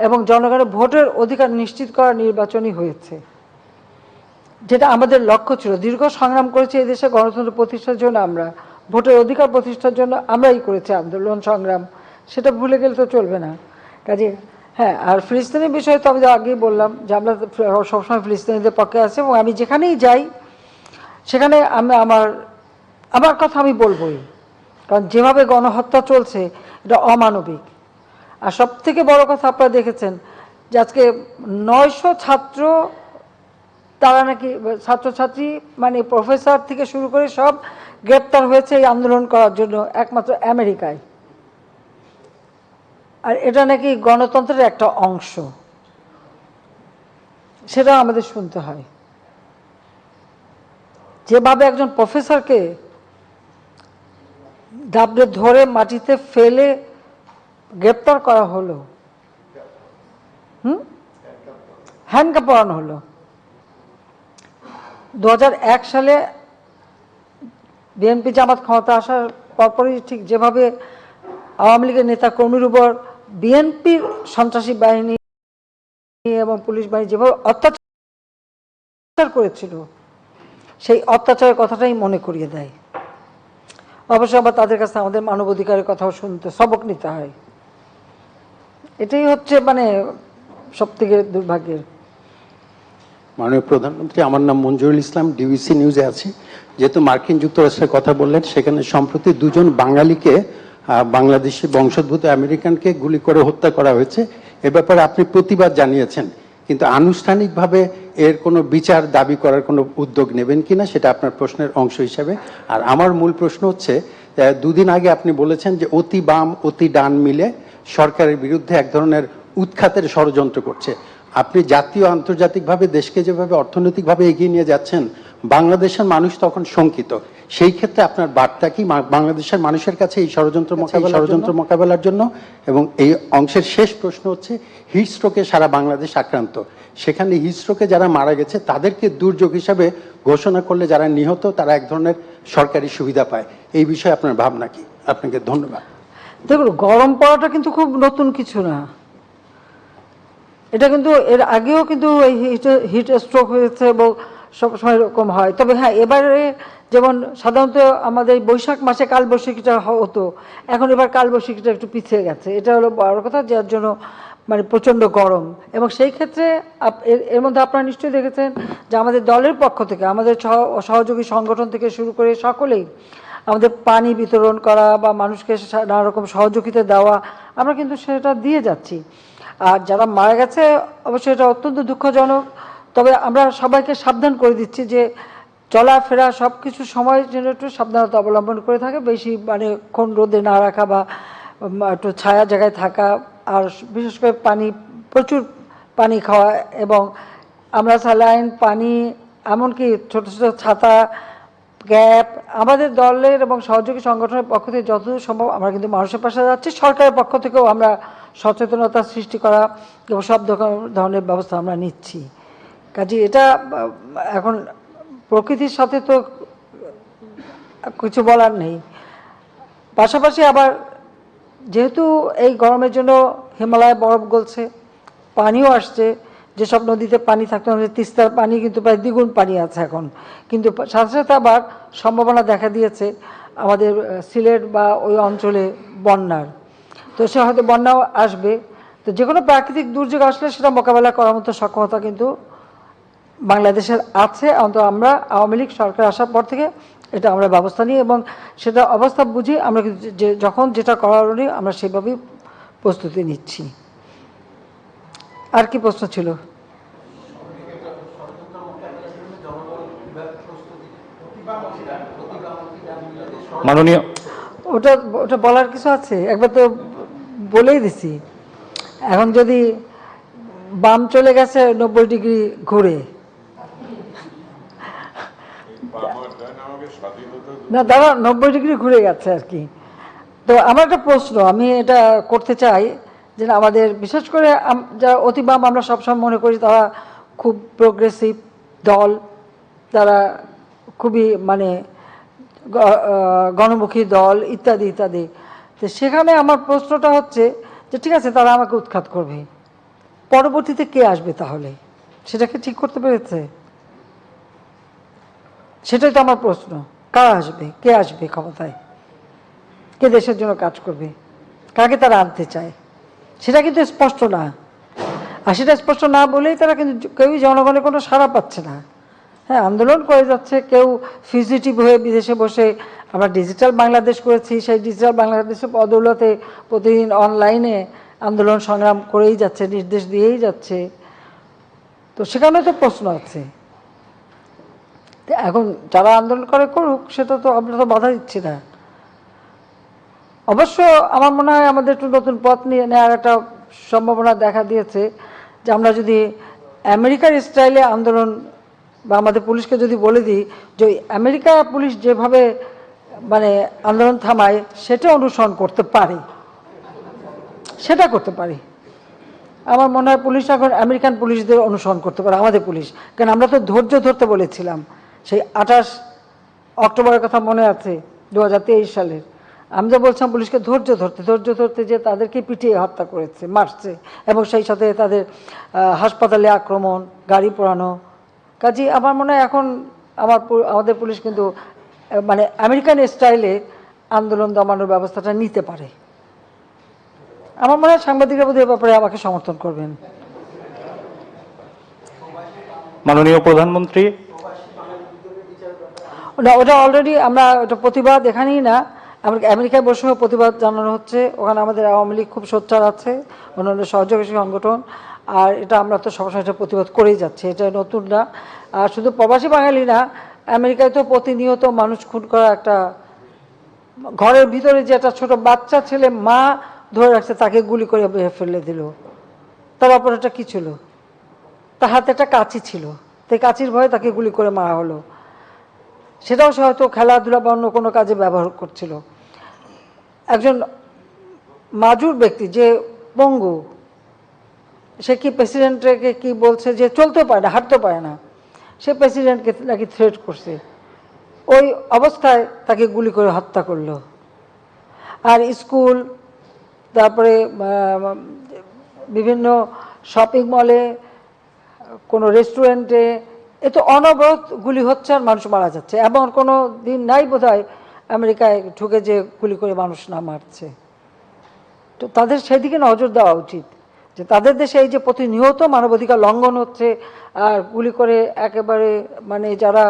এবং জনগণের ভোটের অধিকার নিশ্চিত করা নির্বাচনই হয়েছে, যেটা আমাদের লক্ষ্য ছিল। দীর্ঘ সংগ্রাম করেছি এই দেশে গণতন্ত্র প্রতিষ্ঠার জন্য, আমরা ভোটের অধিকার প্রতিষ্ঠার জন্য আমরাই করেছি আন্দোলন সংগ্রাম, সেটা ভুলে গেলে তো চলবে না। কাজে হ্যাঁ, আর ফিলিস্তিনের বিষয়ে তো আমি আগেই বললাম যে আমরা সবসময় ফিলিস্তিনিদের পক্ষে আছি, এবং আমি যেখানেই যাই সেখানে আমি আমার কথা আমি বলবই, কারণ যেভাবে গণহত্যা চলছে এটা অমানবিক। আর সব থেকে বড় কথা আপনারা দেখেছেন যে আজকে 900 ছাত্র, তারা নাকি ছাত্রছাত্রী মানে প্রফেসর থেকে শুরু করে সব গ্রেপ্তার হয়েছে এই আন্দোলন করার জন্য একমাত্র আমেরিকায়। আর এটা নাকি গণতন্ত্রের একটা অংশ, সেটা আমাদের শুনতে হয়। যেভাবে একজন প্রফেসরকে দাবড়ে ধরে মাটিতে ফেলে গ্রেপ্তার করা হলো, হ্যান্ডকাপ পরানো হলো। 2001 সালে বিএনপি জামাত ক্ষমতা আসার পরপরই ঠিক যেভাবে আওয়ামী লীগের নেতা কর্মীর উপর বিএনপির সন্ত্রাসী বাহিনী এবং পুলিশ বাহিনী যেভাবে অত্যাচার করেছিল, সেই অত্যাচারের কথাটাই মনে করিয়ে দেয়। অবশ্য আবার তাদের কাছে আমাদের মানবাধিকারের কথাও শুনতে, সবক নিতে হয়। এটাই হচ্ছে মানে সব থেকে দুর্ভাগ্যের। মাননীয় প্রধানমন্ত্রী, আমার নাম মঞ্জুরুল ইসলাম, ডিবিসি নিউজে আছি। যেহেতু মার্কিন যুক্তরাষ্ট্রের কথা বললেন, সেখানে সম্প্রতি 2 জন বাঙালিকে, বাংলাদেশি বংশোদ্ভূত আমেরিকানকে গুলি করে হত্যা করা হয়েছে। এ ব্যাপারে আপনি প্রতিবাদ জানিয়েছেন, কিন্তু আনুষ্ঠানিকভাবে এর কোনো বিচার দাবি করার কোনো উদ্যোগ নেবেন কিনা সেটা আপনার প্রশ্নের অংশ হিসাবে। আর আমার মূল প্রশ্ন হচ্ছে, 2 দিন আগে আপনি বলেছেন যে অতি বাম অতি ডান মিলে সরকারের বিরুদ্ধে এক ধরনের উৎখাতের ষড়যন্ত্র করছে। আপনি জাতীয় আন্তর্জাতিকভাবে দেশকে যেভাবে অর্থনৈতিকভাবে এগিয়ে নিয়ে যাচ্ছেন, বাংলাদেশের মানুষ তখন শঙ্কিত। সেই ক্ষেত্রে আপনার বার্তা কি বাংলাদেশের মানুষের কাছে এই ষড়যন্ত্র মোকাবেলার জন্য? এবং এই অংশের শেষ প্রশ্ন হচ্ছে, হিটস্ট্রোকে সারা বাংলাদেশ আক্রান্ত, সেখানে হিটস্ট্রোকে যারা মারা গেছে তাদেরকে দুর্যোগ হিসাবে ঘোষণা করলে যারা নিহত তারা এক ধরনের সরকারি সুবিধা পায়। এই বিষয়ে আপনার ভাবনা কি? আপনাকে ধন্যবাদ। দেখুন, গরম পড়াটা কিন্তু খুব নতুন কিছু না, এটা কিন্তু এর আগেও কিন্তু হিট স্ট্রোক হয়েছে এবং সবসময় এরকম হয়। তবে হ্যাঁ, এবারে যেমন সাধারণত আমাদের বৈশাখ মাসে কালবৈশাখীটা হতো, এখন এবার কালবৈশাখীটা একটু পিছিয়ে গেছে। এটা হলো বড় কথা, যার জন্য মানে প্রচণ্ড গরম। এবং সেই ক্ষেত্রে এর মধ্যে আপনারা নিশ্চয়ই দেখেছেন যে আমাদের দলের পক্ষ থেকে, আমাদের সহযোগী সংগঠন থেকে শুরু করে সকলেই আমাদের পানি বিতরণ করা বা মানুষকে নানা রকম সহযোগিতা দেওয়া, আমরা কিন্তু সেটা দিয়ে যাচ্ছি। আর যারা মারা গেছে অবশ্যই এটা অত্যন্ত দুঃখজনক। তবে আমরা সবাইকে সাবধান করে দিচ্ছি যে চলাফেরা সব কিছু সময় যেন একটু সাবধানতা অবলম্বন করে থাকে, বেশি মানে ক্ষণ রোদে না রাখা বা একটু ছায়া জায়গায় থাকা, আর বিশেষ করে প্রচুর পানি খাওয়া, এবং আমরা স্যালাইন, পানি, এমনকি ছোট ছোট ছাতা, গ্যাপ, আমাদের দলের এবং সহযোগী সংগঠনের পক্ষ থেকে যতদূর সম্ভব আমরা কিন্তু মানুষের পাশে যাচ্ছি। সরকারের পক্ষ থেকেও আমরা সচেতনতা সৃষ্টি করা এবং সব ধরনের ব্যবস্থা আমরা নিচ্ছি। কাজে এটা এখন প্রকৃতির সাথে তো কিছু বলার নেই। পাশাপাশি আবার যেহেতু এই গরমের জন্য হিমালয়ে বরফ গলছে, পানিও আসছে, যেসব নদীতে পানি থাকতে হবে, তিস্তার পানি কিন্তু প্রায় দ্বিগুণ পানি আছে এখন। কিন্তু সাথে সাথে আবার সম্ভাবনা দেখা দিয়েছে আমাদের সিলেট বা ওই অঞ্চলে বন্যার, তো সে হয়তো বন্যাও আসবে। তো যে কোনো প্রাকৃতিক দুর্যোগ আসলে সেটা মোকাবেলা করার মতো সক্ষমতা কিন্তু বাংলাদেশের আছে। অন্তত আমরা আওয়ামী লীগ সরকার আসার পর থেকে এটা আমরা ব্যবস্থা নিই, এবং সেটা অবস্থা বুঝি আমরা যখন যেটা করার আমরা সেভাবেই প্রস্তুতি নিচ্ছি। আর কি প্রশ্ন ছিল? মাননীয়, ওটা বলার কিছু আছে? একবার তো বলেই দিছি। এখন যদি বাম চলে গেছে 90 ডিগ্রি ঘুরে, না দাঁড়া, 90 ডিগ্রি ঘুরে গেছে আর কি। তো আমার একটা প্রশ্ন আমি এটা করতে চাই যে আমাদের বিশেষ করে যারা অতি বাম আমরা সবসময় মনে করি তারা খুব প্রোগ্রেসিভ দল, তারা খুবই মানে গণমুখী দল ইত্যাদি ইত্যাদি। তো সেখানে আমার প্রশ্নটা হচ্ছে যে ঠিক আছে তারা আমাকে উৎখাত করবে, পরবর্তীতে কে আসবে তাহলে? সেটাকে ঠিক করতে পেরেছে? সেটাই তো আমার প্রশ্ন। কারা আসবে, কে আসবে ক্ষমতায়, কে দেশের জন্য কাজ করবে, কাকে তারা আনতে চায়? সেটা কিন্তু স্পষ্ট না। আর সেটা স্পষ্ট না বলেই তারা কিন্তু কেউই জনগণের কোনো সাড়া পাচ্ছে না। হ্যাঁ, আন্দোলন করে যাচ্ছে, কেউ ফিজিটিভ হয়ে বিদেশে বসে। আমরা ডিজিটাল বাংলাদেশ করেছি, সেই ডিজিটাল বাংলাদেশের বদৌলতে প্রতিদিন অনলাইনে আন্দোলন সংগ্রাম করেই যাচ্ছে, নির্দেশ দিয়েই যাচ্ছে। তো সেখানে তো প্রশ্ন আছে। এখন যারা আন্দোলন করে করুক, সেটা তো আমরা তো বাধা দিচ্ছি না। অবশ্য আমার মনে হয় আমাদের একটু নতুন পথ নিয়ে নেওয়ার একটা সম্ভাবনা দেখা দিয়েছে, যে আমরা যদি আমেরিকার স্টাইলে আন্দোলন বা আমাদের পুলিশকে যদি বলে দিই যে আমেরিকা পুলিশ যেভাবে মানে আন্দোলন থামায় সেটা অনুসরণ করতে পারে, সেটা করতে পারি। আমার মনে হয় পুলিশ এখন আমেরিকান পুলিশদের অনুসরণ করতে পারে, আমাদের পুলিশ। কারণ আমরা তো ধৈর্য ধরতে বলেছিলাম, সেই 28 অক্টোবরের কথা মনে আছে 2023 সালের। আমি তো বলছিলাম পুলিশকে ধৈর্য ধরতে, যে তাদেরকে পিটিয়ে হত্যা করেছে, মারছে, এবং সেই সাথে তাদের হাসপাতালে আক্রমণ, গাড়ি পোড়ানো। কাজে আমার মনে হয় এখন আমাদের পুলিশ কিন্তু মানে আমেরিকান স্টাইলে আন্দোলন দমানোর ব্যবস্থাটা নিতে পারে। আমার মনে হয় সাংবাদিকরা বোধহয় ব্যাপারে আমাকে সমর্থন করবেন। মাননীয় প্রধানমন্ত্রী, ওটা অলরেডি আমরা ওটা প্রতিবাদ এখানেই না, আমেরিকায় বসেও প্রতিবাদ জানানো হচ্ছে। ওখানে আমাদের আওয়ামী লীগ খুব সোচ্চার আছে, অন্যান্য সহযোগী সংগঠন। আর এটা আমরা তো সবসময় এটা প্রতিবাদ করেই যাচ্ছি, এটা নতুন না। আর শুধু প্রবাসী বাঙালি না, আমেরিকায় তো প্রতিনিয়ত মানুষ খুন করা একটা, ঘরের ভিতরে যে একটা ছোট বাচ্চা ছেলে মা ধরে রাখছে, তাকে গুলি করে ফেলে দিল। তার অপরাধটা কি ছিল? তার হাতে একটা কাঁচি ছিল, তাই কাঁচির ভয়ে তাকে গুলি করে মারা হলো। সেটাও সে হয়তো খেলাধুলা বা অন্য কোনো কাজে ব্যবহার করছিল। একজন মাজুর ব্যক্তি যে পঙ্গু, সে কি প্রেসিডেন্টকে কি বলছে যে চলতে পারে না, হাঁটতে পারে না, সে প্রেসিডেন্টকে নাকি থ্রেট করছে। ওই অবস্থায় তাকে গুলি করে হত্যা করলো। আর স্কুল, তারপরে বিভিন্ন শপিং মলে, কোনো রেস্টুরেন্টে, এ তো অনবরত গুলি হচ্ছে আর মানুষ মারা যাচ্ছে। এমন কোনো দিন নাই বোধহয় আমেরিকায় ঢুকে যে গুলি করে মানুষ না মারছে। তো তাদের সেদিকে নজর দেওয়া উচিত, যে তাদের দেশে এই যে প্রতিনিয়ত মানবাধিকার লঙ্ঘন হচ্ছে আর গুলি করে একেবারে মানে যারা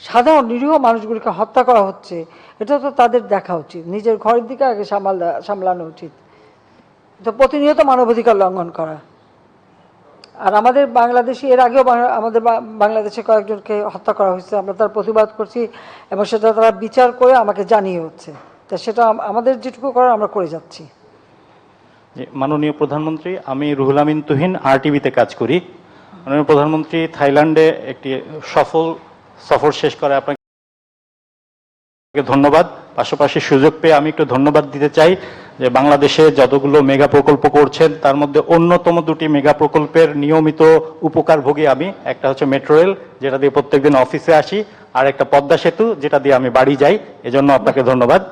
সাধারণ নিরীহ মানুষগুলিকে হত্যা করা হচ্ছে, এটা তো তাদের দেখা উচিত, নিজের ঘরের দিকে আগে সামলানো উচিত। তো প্রতিনিয়ত মানবাধিকার লঙ্ঘন করা। আর আমাদের বাংলাদেশে এর আগেও আমাদের বাংলাদেশে কয়েকজনকে হত্যা করা হয়েছে, আমরা তার প্রতিবাদ করছি এবং সেটা তারা বিচার করে আমাকে জানিয়ে হচ্ছে। তা সেটা আমাদের যেটুকু করার আমরা করে যাচ্ছি। মাননীয় প্রধানমন্ত্রী, আমি রুহুল আমিন তুহিন, RTVতে কাজ করি। মাননীয় প্রধানমন্ত্রী, থাইল্যান্ডে একটি সফল সফর শেষ করে আপনাকে ধন্যবাদ। পাশাপাশি সুযোগ পেয়ে আমি একটু ধন্যবাদ দিতে চাই যে বাংলাদেশে যতগুলো মেগা প্রকল্প করছেন তার মধ্যে অন্যতম দুটি মেগা প্রকল্পের নিয়মিত উপকারভোগী আমি। একটা হচ্ছে মেট্রো রেল, যেটা দিয়ে প্রত্যেকদিন অফিসে আসি, আর একটা পদ্মা সেতু, যেটা দিয়ে আমি বাড়ি যাই। এজন্য আপনাকে ধন্যবাদ।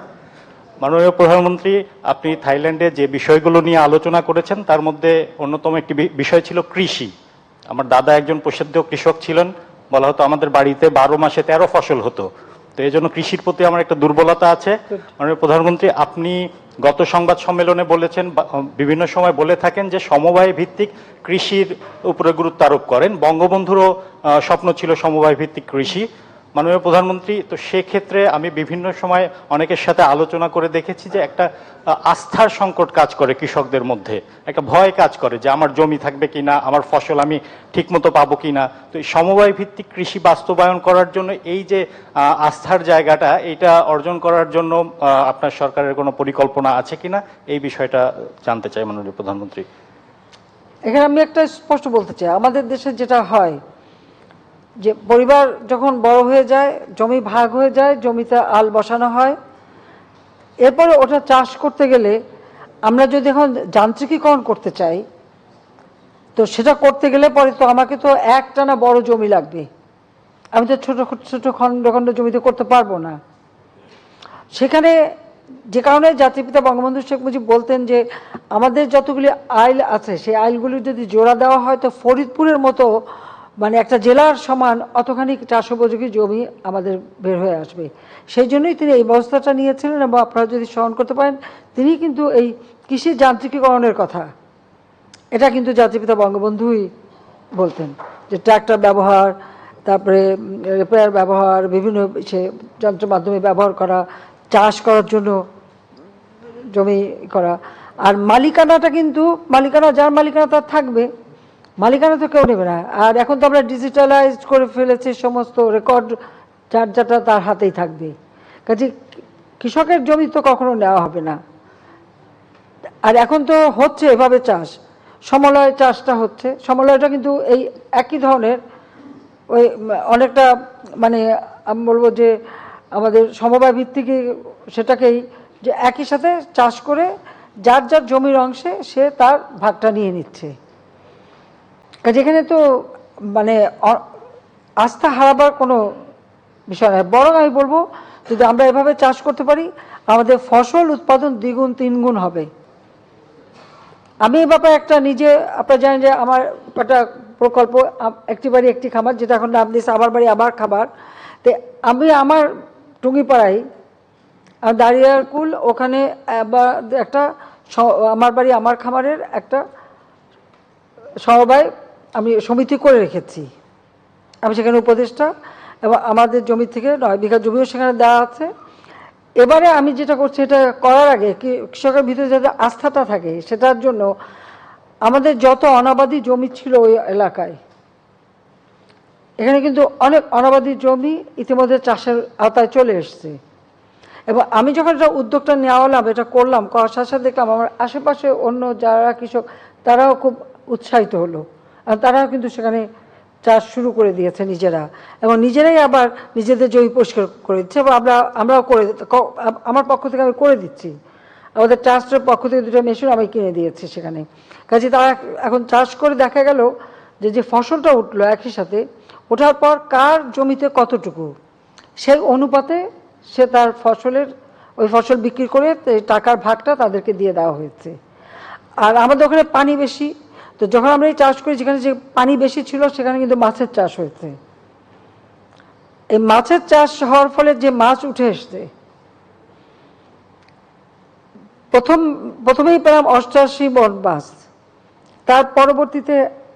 মাননীয় প্রধানমন্ত্রী, আপনি থাইল্যান্ডে যে বিষয়গুলো নিয়ে আলোচনা করেছেন তার মধ্যে অন্যতম একটি বিষয় ছিল কৃষি। আমার দাদা একজন প্রসিদ্ধ কৃষক ছিলেন, বলা হতো আমাদের বাড়িতে 12 মাসে 13 ফসল হতো। তো এই জন্য কৃষির প্রতি আমার একটা দুর্বলতা আছে। মাননীয় প্রধানমন্ত্রী, আপনি গত সংবাদ সম্মেলনে বলেছেন, বিভিন্ন সময় বলে থাকেন যে সমবায় ভিত্তিক কৃষির উপরে গুরুত্ব আরোপ করেন। বঙ্গবন্ধুরও স্বপ্ন ছিল সমবায় ভিত্তিক কৃষি। মাননীয় প্রধানমন্ত্রী, তো সেক্ষেত্রে আমি বিভিন্ন সময় অনেকের সাথে আলোচনা করে দেখেছি যে একটা আস্থার সংকট কাজ করে কৃষকদের মধ্যে, একটা ভয় কাজ করে যে আমার জমি থাকবে কিনা, আমার ফসল আমি ঠিকমতো পাবো কিনা। তো এই সমবায় ভিত্তিক কৃষি বাস্তবায়ন করার জন্য এই যে আস্থার জায়গাটা, এটা অর্জন করার জন্য আপনার সরকারের কোনো পরিকল্পনা আছে কিনা, এই বিষয়টা জানতে চাই মাননীয় প্রধানমন্ত্রী। এখানে আমি একটা স্পষ্ট বলতে চাই, আমাদের দেশে যেটা হয় যে পরিবার যখন বড় হয়ে যায়, জমি ভাগ হয়ে যায়, জমিতে আল বসানো হয়, এরপরে ওটা চাষ করতে গেলে আমরা যদি এখন যান্ত্রিকীকরণ করতে চাই, তো সেটা করতে গেলে পরে তো আমাকে তো একটানা বড় জমি লাগবে, আমি তো ছোট ছোট খণ্ড খণ্ড জমিতে করতে পারবো না। সেখানে যে কারণে জাতিপিতা বঙ্গবন্ধু শেখ মুজিব বলতেন যে আমাদের যতগুলি আইল আছে সেই আইলগুলি যদি জোড়া দেওয়া হয় তো ফরিদপুরের মতো মানে একটা জেলার সমান অতখানি চাষোপযোগী জমি আমাদের বের হয়ে আসবে। সেই জন্যই তিনি এই ব্যবস্থাটা নিয়েছিলেন এবং আপনারা যদি স্মরণ করতে পারেন তিনি কিন্তু এই কৃষি যান্ত্রিকীকরণের কথা এটা কিন্তু জাতিপিতা বঙ্গবন্ধুই বলতেন, যে ট্র্যাক্টর ব্যবহার, তারপরে রিপেয়ার ব্যবহার, বিভিন্ন সে যন্ত্র মাধ্যমে ব্যবহার করা, চাষ করার জন্য জমি করা। আর মালিকানাটা কিন্তু মালিকানা যার মালিকানা তার থাকবে, মালিকানা তো কেউ নেবে না। আর এখন তো আমরা ডিজিটালাইজ করে ফেলেছি, সমস্ত রেকর্ড যার যাটা তার হাতেই থাকবে, কাজে কৃষকের জমি তো কখনো নেওয়া হবে না। আর এখন তো হচ্ছে এভাবে চাষ, সমলয় চাষটা হচ্ছে, সমলয়টা কিন্তু এই একই ধরনের ওই অনেকটা মানে আমি বলবো যে আমাদের সমবায় ভিত্তিক সেটাকেই, যে একই সাথে চাষ করে যার যার জমির অংশে সে তার ভাগটা নিয়ে নিচ্ছে। কাজে এখানে তো মানে আস্থা হারাবার কোনো বিষয় নয়, বরং আমি বলবো যদি আমরা এভাবে চাষ করতে পারি আমাদের ফসল উৎপাদন দ্বিগুণ তিনগুণ হবে। আমি এই ব্যাপারে একটা নিজে, আপনারা জানেন যে আমার একটা প্রকল্প একটি বাড়ি একটি খাবার, যেটা এখন নাম দিয়েছে আমার বাড়ি আমার খাবার। তো আমি আমার টুঙ্গিপাড়ায় দাঁড়িয়ারকুল ওখানে একটা আমার বাড়ি আমার খামারের একটা সমবায় আমি সমিতি করে রেখেছি। আমি সেখানে উপদেষ্টা এবং আমাদের জমি থেকে 9 বিঘা জমিও সেখানে দেওয়া আছে। এবারে আমি যেটা করছি, এটা করার আগে কৃষকের ভিতরে যাতে আস্থাটা থাকে সেটার জন্য আমাদের যত অনাবাদি জমি ছিল ওই এলাকায়, এখানে কিন্তু অনেক অনাবাদি জমি ইতিমধ্যে চাষের আওতায় চলে এসছে। এবং আমি যখন এটা উদ্যোগটা নেওয়া হলাম, এটা করলাম, করার সাথে সাথে দেখলাম আমার আশেপাশে অন্য যারা কৃষক তারাও খুব উৎসাহিত হলো, আর তারাও কিন্তু সেখানে চাষ শুরু করে দিয়েছে নিজেরা, এবং নিজেরাই আবার নিজেদের জমি পরিষ্কার করে দিচ্ছে। এবং আমরাও করে, আমার পক্ষ থেকে আমি করে দিচ্ছি, আমাদের ট্রাস্টের পক্ষ থেকে 2টা মেশিন আমি কিনে দিয়েছি সেখানে। কাজে তারা এখন চাষ করে দেখা গেল যে যে ফসলটা উঠলো একই সাথে, ওঠার পর কার জমিতে কতটুকু সেই অনুপাতে সে তার ফসলের ওই ফসল বিক্রি করে টাকার ভাগটা তাদেরকে দিয়ে দেওয়া হয়েছে। আর আমাদের ওখানে পানি বেশি, তো যখন আমরা এই চাষ করি যেখানে যে পানি বেশি ছিল সেখানে কিন্তু মাছের চাষ হয়েছে। এই মাছের চাষ হওয়ার ফলে যে মাছ উঠে এসছে, প্রথমেই পেলাম 88 মণ মাছ, তার পরবর্তীতে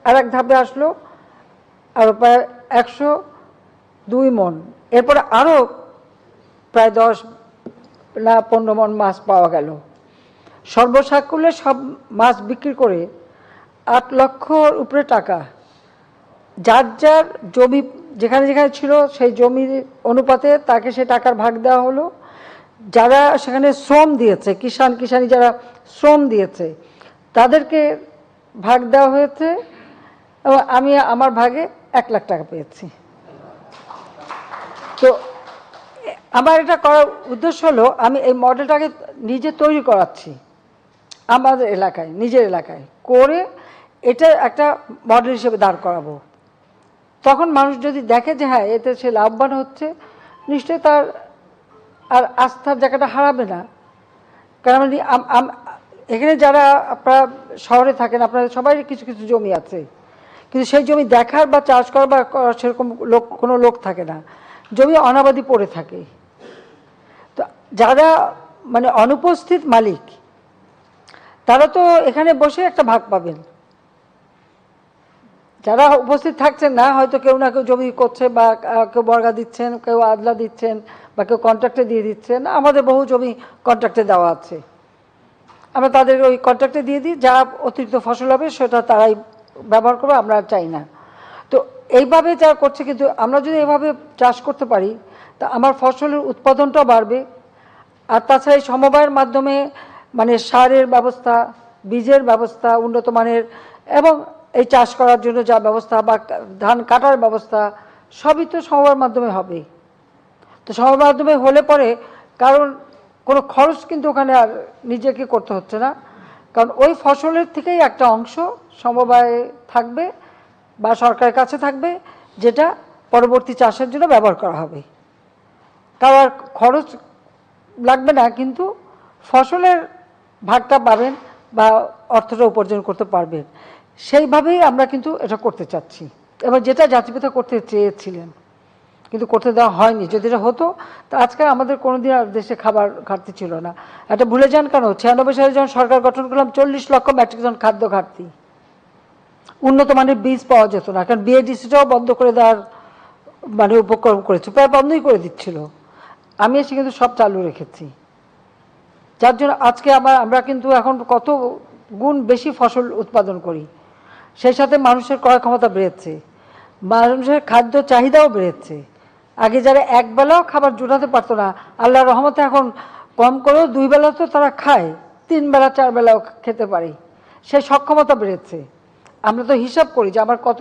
আর এক ধাপে আসলো আর প্রায় 102 মণ, এরপরে আরও প্রায় 10 না 15 মণ মাছ পাওয়া গেল। সর্বসাকুল্যে সব মাছ বিক্রি করে 8 লক্ষর উপরে টাকা যার যার জমি যেখানে যেখানে ছিল সেই জমির অনুপাতে তাকে সে টাকার ভাগ দেওয়া হলো। যারা সেখানে শ্রম দিয়েছে, কিষাণী যারা শ্রম দিয়েছে তাদেরকে ভাগ দেওয়া হয়েছে, এবং আমি আমার ভাগে 1 লাখ টাকা পেয়েছি। তো আমার এটা করার উদ্দেশ্য হলো আমি এই মডেলটাকে নিজে তৈরি করাচ্ছি আমাদের এলাকায়, নিজের এলাকায় করে এটা একটা মডেল হিসেবে দাঁড় করাবো। তখন মানুষ যদি দেখে যে হ্যাঁ এতে সে লাভবান হচ্ছে, নিশ্চয়ই তার আর আস্থার জায়গাটা হারাবে না। কারণ এখানে যারা আপনারা শহরে থাকেন আপনাদের সবাই কিছু কিছু জমি আছে, কিন্তু সেই জমি দেখার বা চাষ করার বা সেরকম কোনো লোক থাকে না, জমি অনাবাদি পড়ে থাকে। তো যারা মানে অনুপস্থিত মালিক তারা তো এখানে বসে একটা ভাগ পাবেন, যারা উপস্থিত থাকছেন না, হয়তো কেউ না কেউ জমি করছে বা কেউ বর্গা দিচ্ছেন, কেউ আদলা দিচ্ছেন বা কেউ কন্ট্রাক্টে দিয়ে দিচ্ছেন। আমাদের বহু জমি কন্ট্রাক্টে দেওয়া আছে, আমরা তাদের ওই কন্ট্রাক্টে দিয়ে দিই, যা অতিরিক্ত ফসল হবে সেটা তারাই ব্যবহার করবে, আমরা চাই না। তো এইভাবে যা করছে, কিন্তু আমরা যদি এভাবে চাষ করতে পারি তা আমার ফসলের উৎপাদনটাও বাড়বে। আর তাছাড়া এই সমবায়ের মাধ্যমে মানে সারের ব্যবস্থা, বীজের ব্যবস্থা উন্নত মানের, এবং এই চাষ করার জন্য যা ব্যবস্থা বা ধান কাটার ব্যবস্থা সবই তো সমবায়ের মাধ্যমে হবে। তো সমবায়ের মাধ্যমে হলে পরে কারণ কোনো খরচ কিন্তু ওখানে আর নিজেকে করতে হচ্ছে না, কারণ ওই ফসলের থেকেই একটা অংশ সমবায়ে থাকবে বা সরকারের কাছে থাকবে, যেটা পরবর্তী চাষের জন্য ব্যবহার করা হবে। তার আর খরচ লাগবে না, কিন্তু ফসলের ভাগটা পাবেন বা অর্থটা উপার্জন করতে পারবেন, সেইভাবেই আমরা কিন্তু এটা করতে চাচ্ছি। এবার যেটা জাতিপিতা করতে চেয়েছিলেন কিন্তু করতে দেওয়া হয়নি, যদি এটা হতো তা আজকে আমাদের কোনোদিন আর দেশে খাবার ঘাটতি ছিল না। এটা ভুলে যান কেন, 96 সালে যখন সরকার গঠন করলাম 40 লক্ষ মেট্রিক টন খাদ্য ঘাটতি, উন্নত মানের বীজ পাওয়া যেত না, কারণ বিএডিসিটাও বন্ধ করে দেওয়ার মানে উপক্রম করেছে, প্রায় বন্ধই করে দিচ্ছিল। আমি এসে কিন্তু সব চালু রেখেছি, যার জন্য আজকে আমরা কিন্তু এখন কত গুণ বেশি ফসল উৎপাদন করি, সেই সাথে মানুষের ক্রয় ক্ষমতা বেড়েছে, মানুষের খাদ্য চাহিদাও বেড়েছে। আগে যারা এক বেলাও খাবার জোটাতে পারতো না, আল্লাহর রহমতে এখন কম করেও 2 বেলা তো তারা খায়, 3 বেলা 4 বেলাও খেতে পারে, সেই সক্ষমতা বেড়েছে। আমরা তো হিসাব করি যে আমার কত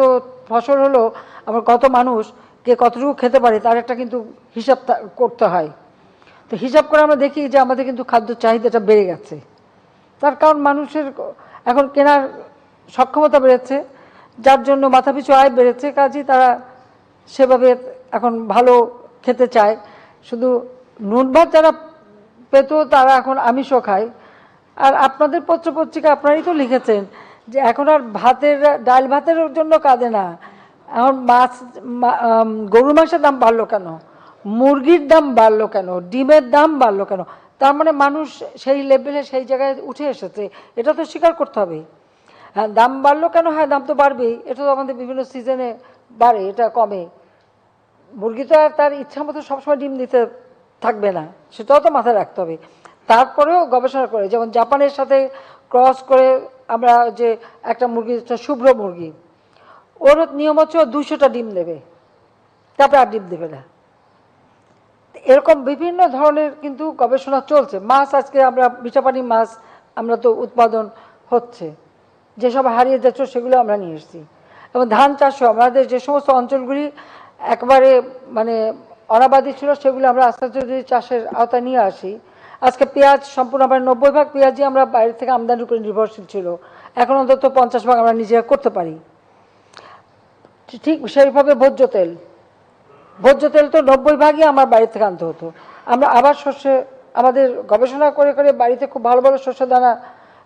ফসল হলো, আমার কত মানুষ কে কতটুকু খেতে পারে, তার একটা কিন্তু হিসাব করতে হয়। তো হিসাব করে আমরা দেখি যে আমাদের কিন্তু খাদ্য চাহিদাটা বেড়ে গেছে, তার কারণ মানুষের এখন কেনার সক্ষমতা বেড়েছে, যার জন্য মাথাপিছু আয় বেড়েছে, কাজেই তারা সেভাবে এখন ভালো খেতে চায়। শুধু নুন ভাত যারা পেত তারা এখন আমিষও খায়। আর আপনাদের পত্রপত্রিকা আপনারাই তো লিখেছেন যে এখন আর ডাল ভাতের জন্য কাঁদে না, এখন গরুর মাংসের দাম বাড়লো কেন, মুরগির দাম বাড়লো কেন, ডিমের দাম বাড়লো কেন, তার মানে মানুষ সেই লেভেলে সেই জায়গায় উঠে এসেছে, এটা তো স্বীকার করতে হবে। হ্যাঁ, দাম বাড়লো কেন, হ্যাঁ দাম তো বাড়বেই, এটা তো আমাদের বিভিন্ন সিজনে বাড়ে, এটা কমে। মুরগি তো আর তার ইচ্ছা মতো সবসময় ডিম দিতে থাকবে না, সেটাও তো মাথায় রাখতে হবে। তারপরেও গবেষণা করে, যেমন জাপানের সাথে ক্রস করে আমরা যে একটা মুরগি, শুভ্র মুরগি, ওর নিয়ম হচ্ছে 200টা ডিম দেবে, তারপরে আর ডিম দেবে না। এরকম বিভিন্ন ধরনের কিন্তু গবেষণা চলছে। মাছ, আজকে আমরা মিঠাপানি মাছ আমরা তো উৎপাদন হচ্ছে, যেসব হারিয়ে যাচ্ছে সেগুলো আমরা নিয়ে এসেছি। এবং ধান চাষও আমাদের যে সমস্ত অঞ্চলগুলি একবারে মানে অনাবাদি ছিল, সেগুলো আমরা আস্তে আস্তে যদি চাষের আওতায় নিয়ে আসি। আজকে পেঁয়াজ সম্পূর্ণ আমরা 90% পেঁয়াজই আমরা বাইরে থেকে আমদানির উপরে নির্ভরশীল ছিল, এখন অন্তত 50% আমরা নিজেরা করতে পারি। ঠিক সেইভাবে ভোজ্য তেল তো 90%ই আমার বাড়ি থেকে আনতে হতো। আমরা আবার শস্যে আমাদের গবেষণা করে করে বাড়িতে খুব ভালো ভালো শস্য দানা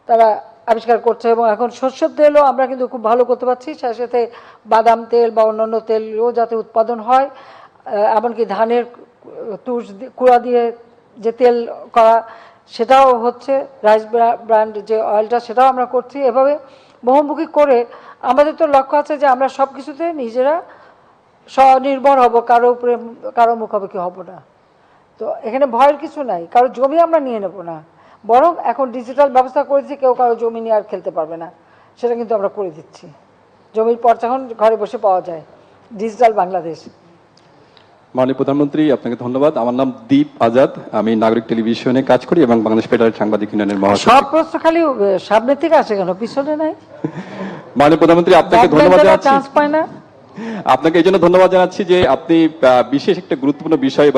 তারা আবিষ্কার করছে, এবং এখন শস্যের তেলও আমরা কিন্তু খুব ভালো করতে পারছি। সাথে সাথে বাদাম তেল বা অন্যান্য তেলও যাতে উৎপাদন হয়, এমনকি ধানের তুষ কুড়া দিয়ে যে তেল করা সেটাও হচ্ছে, রাইস ব্র্যান্ড যে অয়েলটা সেটাও আমরা করছি। এভাবে বহুমুখী করে আমাদের তো লক্ষ্য আছে যে আমরা সব কিছুতে নিজেরা স্বনির্ভর হব, কারো উপরে কারো মুখামুখি হব না। তো এখানে ভয়ের কিছু নাই, কারো জমি আমরা নিয়ে নেব না, বরং এখন ডিজিটাল ব্যবস্থা করে দিচ্ছি, কেউ কারো জমি নিয়ে আর খেলতে পারবে না, সেটা কিন্তু আমরা করে দিচ্ছি। জমির পর্চা এখন ঘরে বসে পাওয়া যায়, ডিজিটাল বাংলাদেশ। মাননীয় প্রধানমন্ত্রী, আপনাকে ধন্যবাদ। আমার নাম দীপ আজাদ, আমি নাগরিক টেলিভিশনে কাজ করি এবং বাংলাদেশ ফেডারেল সাংবাদিক ইউনিয়নের মহাসচিব। সব প্রশ্ন খালি সামনের থেকে আসে কেন, পিছনে নাই? মাননীয় প্রধানমন্ত্রী, আপনাকে ধন্যবাদ জানাচ্ছি, চান্স পায় না। আপনাকে এই জন্য ধন্যবাদ জানাচ্ছি যে আপনি বিশেষ একটা গুরুত্বপূর্ণ বিষয় এবার